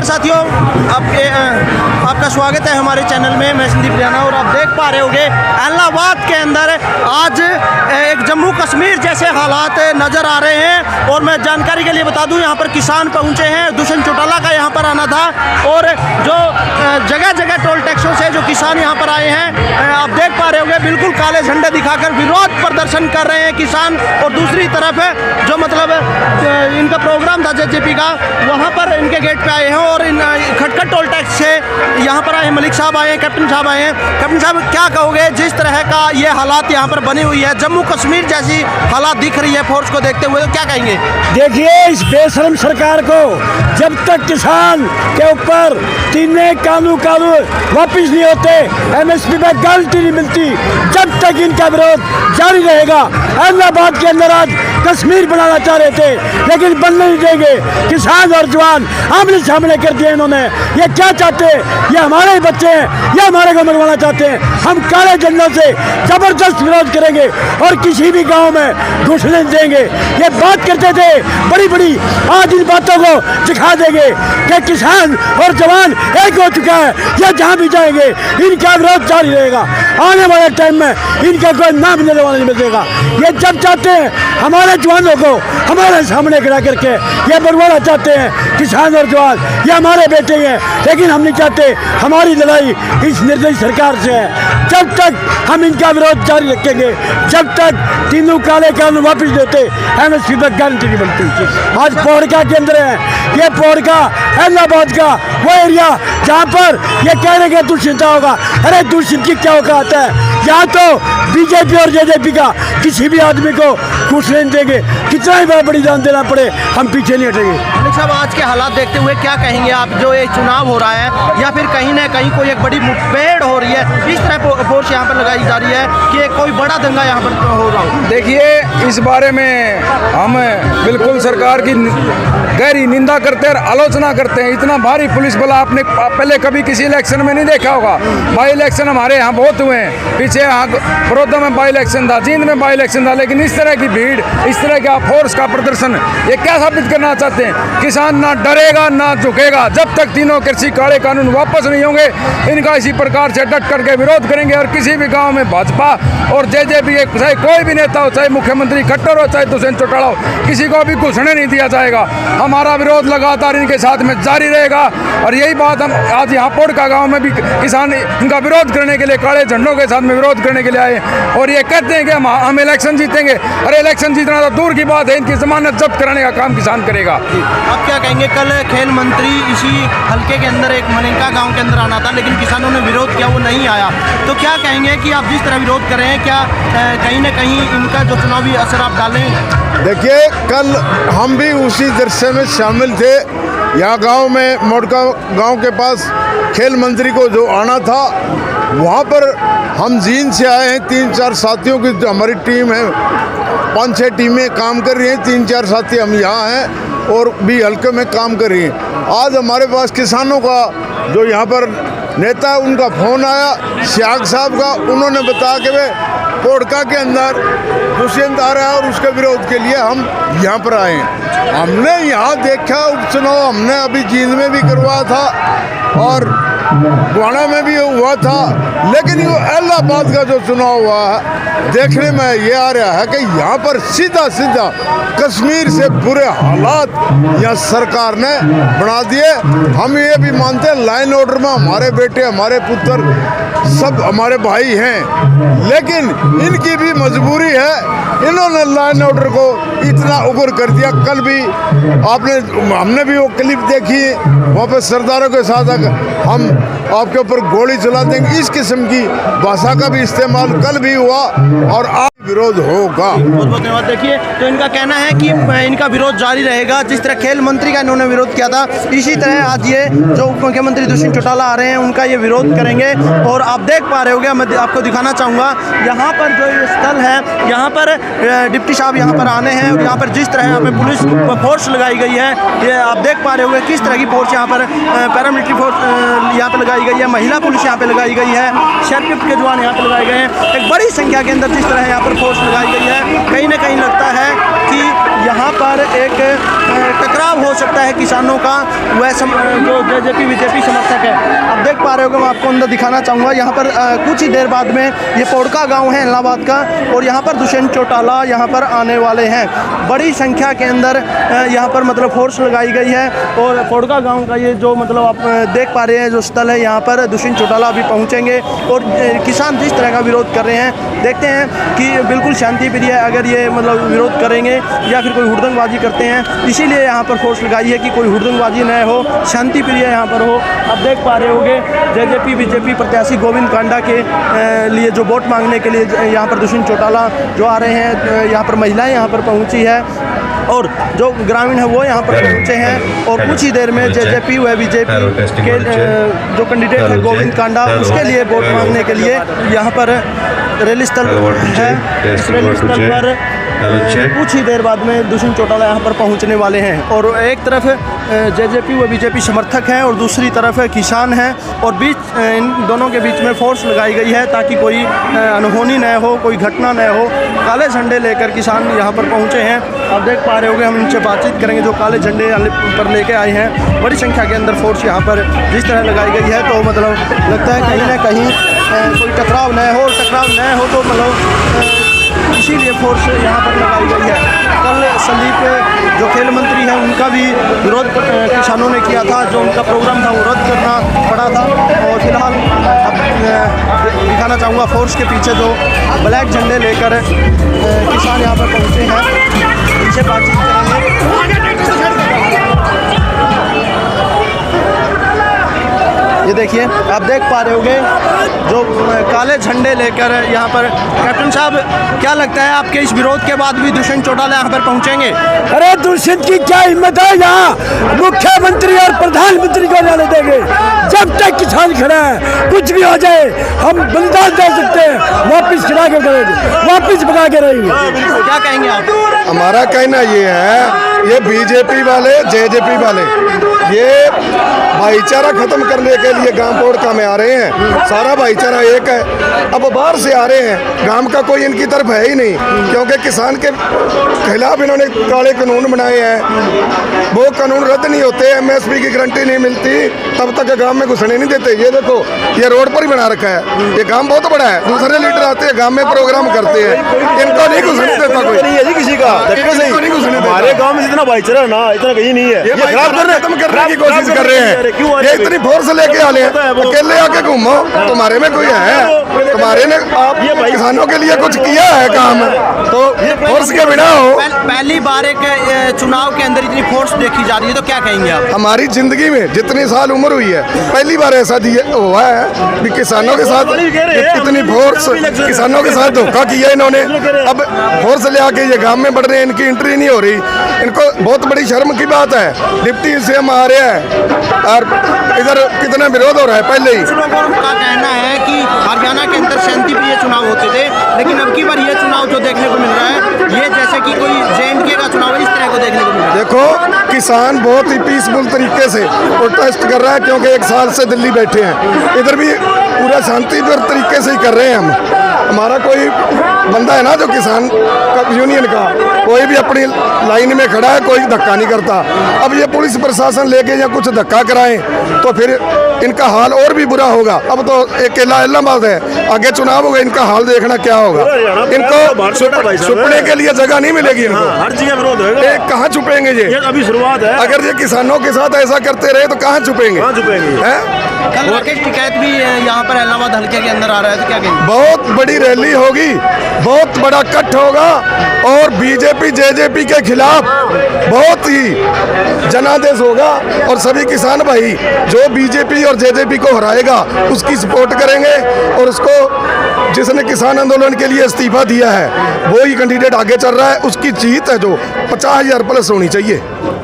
नमस्कार साथियों, आपका स्वागत है हमारे चैनल में। मैं संदीप राणा और आप देख पा रहे होंगे इलाहाबाद के अंदर आज एक जम्मू कश्मीर जैसे हालात नज़र आ रहे हैं। और मैं जानकारी के लिए बता दूं, यहाँ पर किसान पहुँचे हैं। दुष्यंत चौटाला का यहाँ पर आना था और जो जगह जगह टोल टैक्सों से जो किसान यहाँ पर आए हैं, आप देख पा रहे होंगे बिल्कुल काले झंडे दिखाकर विरोध प्रदर्शन कर रहे हैं किसान। और दूसरी तरफ जो मतलब इनका प्रोग्राम था जेजेपी का, वहाँ पर इनके गेट पे आए हैं और इन खटखट टोल टैक्स से यहाँ पर आए। मलिक साहब आए हैं, कैप्टन साहब आए हैं। कैप्टन साहब, क्या कहोगे जिस तरह का ये हालात यहाँ पर बनी हुई है, जम्मू कश्मीर जैसी हालात दिख रही है फोर्स को देखते हुए, तो क्या कहेंगे? देखिए, इस बेशरम सरकार को जब तक किसान के ऊपर तीनों कानून वापिस नहीं होते, एमएसपी पर गारंटी नहीं मिलती, जब तक इनका विरोध जारी रहेगा। इलाहाबाद के अंदर आज कश्मीर बनाना चाह रहे थे, लेकिन बनने नहीं देंगे। किसान और जवान आमने सामने कर दिए इन्होंने। ये क्या चाहते हैं? ये हमारे ही बच्चे हैं, ये हमारे को मरवाना चाहते हैं। हम काले झंडों से जबरदस्त विरोध करेंगे और किसी भी गांव में घुसने देंगे। ये बात करते थे बड़ी बड़ी, आज इन बातों को दिखा देंगे कि किसान और जवान एक हो चुका है। ये जहाँ भी जाएंगे इनका विरोध जारी रहेगा। आने वाले टाइम में इनका कोई नाम लेने वाला नहीं मिलेगा। ये जब चाहते हैं हमारे जवानों को हमारे सामने खड़ा करके ये बनवाना चाहते हैं। किसान और जवान ये हमारे बेटे हैं, लेकिन हम नहीं चाहते। हमारी लड़ाई इस निर्दयी सरकार से है। जब तक हम इनका विरोध जारी रखेंगे, जब तक तीनों काले कानून वापिस देते, एमएसपी पर गारंटी नहीं बनती। आज पोड़का के अंदर है, ये पोड़का इलाहाबाद का वो एरिया जहाँ पर ये कह रहे हैं दुष्यंत होगा। अरे दुष्यंत की क्या औकात है? यहाँ तो बीजेपी और जेजेपी का किसी भी आदमी को कुछ नहीं देंगे। कितना ही बड़ा बलिदान देना पड़े, हम पीछे नहीं हटेंगे। मलिक साहब, आज के हालात देखते हुए क्या कहेंगे आप? जो ये चुनाव हो रहा है या फिर कहीं ना कहीं कोई एक बड़ी मुठभेड़ हो रही है, इस तरह फोर्स यहाँ पर लगाई जा रही है कि कोई बड़ा दंगा यहाँ पर हो रहा हो? देखिए, इस बारे में हम बिल्कुल सरकार की गहरी निंदा करते हैं और आलोचना करते हैं। इतना भारी पुलिस बल आपने पहले कभी किसी इलेक्शन में नहीं देखा होगा। बाई इलेक्शन हमारे यहाँ बहुत हुए हैं। पीछे यहाँ बड़ौदा में बाई इलेक्शन था, जींद में बाई इलेक्शन था, लेकिन इस तरह की भीड़, इस तरह का फोर्स का प्रदर्शन, ये क्या साबित करना चाहते हैं? किसान ना डरेगा ना झुकेगा जब तक तीनों कृषि काले कानून वापस नहीं होंगे। इनका इसी प्रकार से डट करके विरोध करेंगे और किसी भी गाँव में भाजपा और जेजेपी, चाहे कोई भी नेता हो, चाहे मुख्यमंत्री खट्टर हो, चाहे दुष्यंत चौटाला हो, किसी को भी घुसने नहीं दिया जाएगा। हमारा विरोध लगातार इनके साथ में जारी रहेगा। और यही बात हम आज यहाँ पोड़का गांव में भी किसान इनका विरोध करने के लिए, काले झंडों के साथ में विरोध करने के लिए आए और ये कहते हैं कि हम इलेक्शन जीतेंगे। अरे इलेक्शन जीतना तो दूर की बात है, इनकी जमानत जब्त कराने का काम किसान करेगा। आप क्या कहेंगे? कल खेल मंत्री इसी हल्के के अंदर एक मलिंगा गाँव के अंदर आना था, लेकिन किसानों ने विरोध किया, वो नहीं आया। तो क्या कहेंगे कि आप जिस तरह विरोध कर रहे हैं, क्या कहीं ना कहीं इनका जो चुनावी असर आप डालें? देखिए, कल हम भी उसी दृश्य में शामिल थे। यहाँ गांव में मोड़का गांव के पास खेल मंत्री को जो आना था, वहाँ पर हम जींद से आए हैं। 3-4 साथियों की जो हमारी टीम है, 5-6 टीमें काम कर रही हैं। 3-4 साथी हम यहाँ हैं और भी हल्के में काम कर रही हैं। आज हमारे पास किसानों का जो यहाँ पर नेता है, उनका फ़ोन आया सियाग साहब का। उन्होंने बताया कि वे पोड़का के अंदर दुष्यंत आ रहा है और उसके विरोध के लिए हम यहाँ पर आए हैं। हमने यहाँ देखा उपचुनाव, हमने अभी जींद में भी करवाया था और गुआना में भी हुआ था, लेकिन ये इलाहाबाद का जो चुनाव हुआ है, देखने में ये आ रहा है कि यहाँ पर सीधा सीधा कश्मीर से बुरे हालात यहाँ सरकार ने बना दिए। हम ये भी मानते हैं लाइन ऑर्डर में हमारे बेटे, हमारे पुत्र, सब हमारे भाई हैं, लेकिन इनकी भी मजबूरी है। इन्होंने लाइन ऑर्डर को इतना उग्र कर दिया। कल भी हमने भी वो क्लिप देखी, वहाँ पे सरदारों के साथ हम आपके ऊपर गोली चला देंगे, इस किस्म की भाषा का भी इस्तेमाल कल भी हुआ और आज विरोध होगा। बहुत बहुत धन्यवाद। देखिए, तो इनका कहना है कि इनका विरोध जारी रहेगा। जिस तरह खेल मंत्री का इन्होंने विरोध किया था, इसी तरह आज ये जो उप मुख्यमंत्री दुष्यंत चौटाला आ रहे हैं, उनका ये विरोध करेंगे। और आप देख पा रहे होंगे, मैं आपको दिखाना चाहूँगा, यहाँ पर जो ये स्थल है, यहाँ पर डिप्टी साहब यहाँ पर आने हैं और यहाँ पर जिस तरह यहाँ पे पुलिस फोर्स लगाई गई है, ये आप देख पा रहे होंगे किस तरह की फोर्स यहाँ पर, पैरामिलिट्री फोर्स यहाँ पर लगाई गई है, महिला पुलिस यहाँ पे लगाई गई है, सीआरपीएफ के जवान यहाँ पर लगाए गए हैं। एक बड़ी संख्या के अंदर जिस तरह यहाँ पर फोर्स लगाई गई है, कहीं ना कहीं लगता है कि यहाँ पर एक टकराव हो सकता है किसानों का, वह जो जेजेपी बीजेपी समर्थक है। अब देख पा रहे हो, मैं आपको अंदर दिखाना चाहूँगा। यहाँ पर कुछ ही देर बाद में ये पोड़का गांव है इलाहाबाद का, और यहाँ पर दुष्यंत चौटाला यहाँ पर आने वाले हैं। बड़ी संख्या के अंदर यहाँ पर मतलब फोर्स लगाई गई है, और पोड़का गांव का ये जो मतलब आप देख पा रहे हैं जो स्थल है, यहाँ पर दुष्यंत चौटाला अभी पहुँचेंगे। और किसान जिस तरह का विरोध कर रहे हैं, देखते हैं कि बिल्कुल शांति प्रिय अगर ये मतलब विरोध करेंगे या फिर कोई हुड़दंगबाजी करते हैं, इसीलिए यहाँ पर फोर्स लगाई है कि कोई हुड़दंगबाजी न हो, शांति प्रिय यहाँ पर हो। अब देख पा रहे होंगे जेजेपी बीजेपी प्रत्याशी गोविंद कांडा के लिए जो वोट मांगने के लिए यहाँ पर दुष्यंत चौटाला जो आ रहे हैं, यहाँ पर महिलाएं यहाँ पर पहुँची है, और जो ग्रामीण है वो यहाँ पर पहुँचे हैं। और कुछ ही देर में जेजेपी व बीजेपी के जो कैंडिडेट है गोविंद कांडा, उसके लिए वोट मांगने के लिए यहाँ पर रैली स्थल है। इस रैली स्थल पर कुछ ही देर बाद में दुष्यंत चौटाला यहाँ पर पहुँचने वाले हैं। और एक तरफ जेजेपी व बीजेपी समर्थक हैं और दूसरी तरफ किसान हैं, और बीच इन दोनों के बीच में फोर्स लगाई गई है ताकि कोई अनहोनी न हो, कोई घटना न हो। काले झंडे लेकर किसान यहाँ पर पहुँचे हैं। अब देख पा रहे होंगे, हम इनसे बातचीत करेंगे जो काले झंडे पर लेके आए हैं। बड़ी संख्या के अंदर फोर्स यहाँ पर जिस तरह लगाई गई है, तो मतलब लगता है कहीं ना कहीं कोई टकराव न हो, टकराव न हो तो मतलब इसीलिए फोर्स यहाँ पर लगाई गई है। कल संदीप जो खेल मंत्री हैं उनका भी विरोध किसानों ने किया था, जो उनका प्रोग्राम था वो रद्द करना पड़ा था। और फिलहाल अब दिखाना चाहूँगा फोर्स के पीछे जो ब्लैक झंडे लेकर किसान यहाँ पर पहुँचे हैं, इनसे बातचीत करेंगे। ये देखिए, आप देख पा रहे होंगे जो काले झंडे लेकर यहाँ पर। कैप्टन साहब, क्या लगता है आपके इस विरोध के बाद भी दुष्यंत चौटाला यहाँ पर पहुँचेंगे? अरे दुष्यंत की क्या हिम्मत है, यहाँ मुख्यमंत्री और प्रधानमंत्री को जाने देंगे। जब तक किसान खड़ा है, कुछ भी हो जाए, हम बलिदान दे सकते हैं, वापिस खिला के करेंगे, वापिस भगा के रहेंगे। क्या कहेंगे आप? हमारा कहना ये है, ये बीजेपी वाले जेजेपी वाले ये भाईचारा खत्म करने के लिए गांव पोड़का में आ रहे हैं। सारा भाईचारा एक है। अब बाहर से आ रहे हैं, गांव का कोई इनकी तरफ है ही नहीं, क्योंकि किसान के खिलाफ इन्होंने काले कानून बनाए हैं। वो कानून रद्द नहीं होते, एमएसपी की गारंटी नहीं मिलती, तब तक गांव में घुसने नहीं देते। ये देखो, ये रोड पर ही बना रखा है। ये गांव बहुत बड़ा है, दूसरे लीडर आते हैं गांव में प्रोग्राम करते हैं, इनको नहीं घुसने देता कोई। नहीं है जी किसी का, नहीं घुसने देता। हमारे गांव में जितना भाईचारा ना, इतना कहीं नहीं है। ये खराब करने की कोशिश कर रहे हैं। ये इतनी फोर्स लेके आ रहे हैं, अकेले आके घूमो, तुम्हारे में कोई है? तुम्हारे ने आप किसानों के लिए कुछ किया है काम? तो फोर्स के बिना हो। पहली बार एक चुनाव के अंदर इतनी फोर्स देखी जा रही है, तो क्या कहेंगे आप? हमारी जिंदगी में जितनी साल उम्र हुई है, पहली बार ऐसा हुआ है कि किसानों के साथ इतनी फोर्स, किसानों के साथ धोखा किया इन्होंने। अब फोर्स ले आके ये गांव में बढ़ रहे हैं, इनकी एंट्री नहीं हो रही। इनको बहुत बड़ी शर्म की बात है। डिप्टी सीएम आ रहे हैं और इधर कितना विरोध हो रहा है पहले ही। कुछ लोगों का कहना है कि हरियाणा के अंदर शांति प्रिय चुनाव होते थे, लेकिन अब की बार ये चुनाव जो देखने को मिल रहा है, ये जैसे कि कोई JNK का चुनाव है, इस तरह को देखने को मिल रहा है। देखो, किसान बहुत ही पीसफुल तरीके से प्रोटेस्ट कर रहा है, क्योंकि 1 साल से दिल्ली बैठे हैं। इधर भी पूरा शांतिपूर्ण तरीके से ही कर रहे हैं हम। हमारा कोई बंदा है ना जो किसान यूनियन का, कोई भी अपनी लाइन में खड़ा है, कोई धक्का नहीं करता। अब ये पुलिस प्रशासन लेके या कुछ धक्का कराएं तो फिर इनका हाल और भी बुरा होगा। अब तो एक इलाहाबाद है, आगे चुनाव होगा, इनका हाल देखना क्या होगा। इनको छुपने के लिए जगह नहीं मिलेगी इनको। हर जगह विरोध होगा। कहाँ छुपेंगे ये? अभी शुरुआत है। अगर ये किसानों के साथ ऐसा करते रहे तो कहाँ छुपेंगे? कल राकेश टिकैत भी यहाँ पर इलाहाबाद हल्के के अंदर आ रहा है, तो क्या कहेंगे? बहुत बड़ी रैली होगी, बहुत बड़ा कट होगा, और बीजेपी जेजेपी के खिलाफ बहुत ही जनादेश होगा। और सभी किसान भाई जो बीजेपी और जेजेपी को हराएगा उसकी सपोर्ट करेंगे, और उसको जिसने किसान आंदोलन के लिए इस्तीफा दिया है वो ही कैंडिडेट आगे चल रहा है, उसकी जीत है जो 50,000 प्लस होनी चाहिए।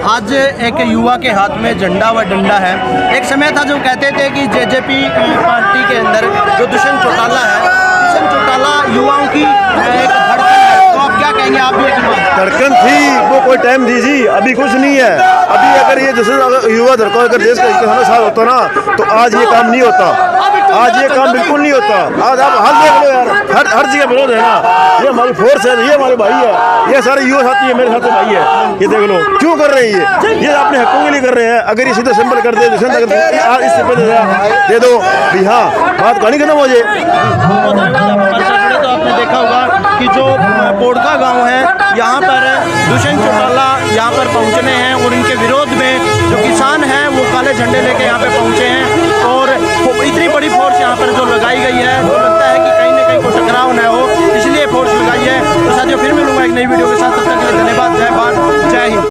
आज एक युवा के हाथ में झंडा व डंडा है। एक समय था जो कहते थे कि जेजेपी पार्टी के अंदर जो दुष्यंत चौटाला है, दुष्यंत चौटाला युवाओं की एक धड़कन है, तो आप क्या कहेंगे? आप भी एक धड़कन थी, वो कोई टाइम दी जी, अभी कुछ नहीं है। अभी अगर ये जैसे युवा धड़कन अगर देश के किसानों के साथ होता ना, तो आज ये काम नहीं होता। आज ये काम बिल्कुल नहीं होता। आज आप हाल देख लो यार, हर जगह विरोध है ना। ये हमारी फोर्स है, ये हमारे भाई है, ये सारे युवा साथी है, मेरे साथ भाई है। ये देख लो क्यों कर रहे हैं ये अपने हकों के लिए कर रहे हैं। अगर ये सीधा सिंपल कर दे, इससे पहले दे दो भी, हाँ बात कहानी खत्म हो जाए। तो आपने देखा होगा कि जो पोड़का गांव है, यहाँ पर दुष्यंत चौटाला यहाँ पर पहुँचने हैं और इनके विरोध में जो किसान हैं वो काले झंडे लेके यहाँ पे पहुँचे हैं। और इतनी बड़ी फोर्स यहाँ पर जो लगाई गई है, तो लगता है कि कहीं ना कहीं कोई टकराव न हो, इसलिए फोर्स लगाई है। तो साथियों फिर मिलूंगा एक नई वीडियो के साथ।